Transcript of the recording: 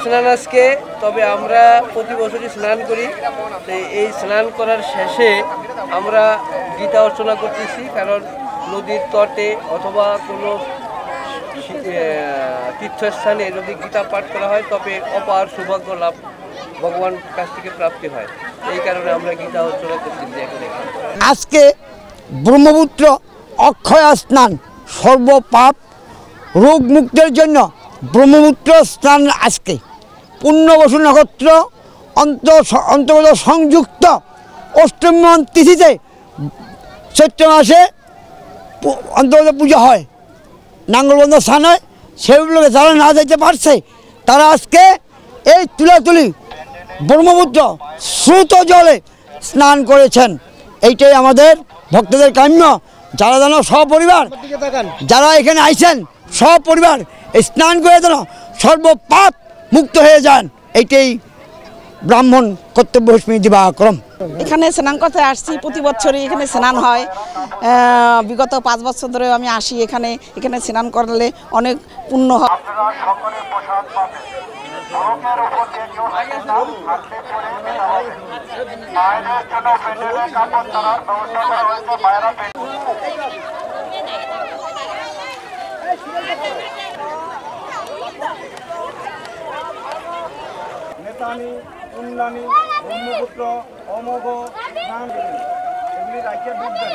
স্নান আজকে, তবে আমরা প্রতি বছরই স্নান করি। এই স্নান করার শেষে আমরা গীতা অর্চনা করতেছি, কারণ নদীর তটে অথবা কোনো তীর্থস্থানে যদি গীতা পাঠ করা হয় তবে অপার সৌভাগ্য লাভ ভগবান কাছ থেকে প্রাপ্তি হয়। এই কারণে আমরা গীতা অর্চনা করতেছি এখানে। আজকে ব্রহ্মপুত্র অক্ষয় স্নান, সর্বপাপ রোগ মুক্তের জন্য ব্রহ্মপুত্র স্নান আজকে পূর্ণবসু নক্ষত্র অন্তর্গত সংযুক্ত অষ্টমী তিথিতে চৈত্র মাসে অন্তর্গত পূজা হয়, নাঙ্গলবন্ধ স্নান হয়। সেগুলোকে যারা না যেতে পারছে তারা আজকে এই তুলাতুলি ব্রহ্মপুত্র স্রোত জলে স্নান করেছেন। এইটাই আমাদের ভক্তদের কাম্য। যারা যেন সপরিবার যারা এখানে আইছেন সপরিবার স্নান করে যেন সর্বপাপ মুক্ত হয়ে যান, এইটাই ব্রাহ্মণ কর্তব্যরশ্মি দিবাকরম। এখানে স্নান করতে আসছি, প্রতি বছরই এখানে স্নান হয়। বিগত 5 বছর ধরে আমি আসি এখানে স্নান করলে অনেক পুণ্য হয়। নেতানি উন্নানি ব্রহ্মপুত্র অমোঘ স্নান এগুলি রাখিয়া ডুববেন।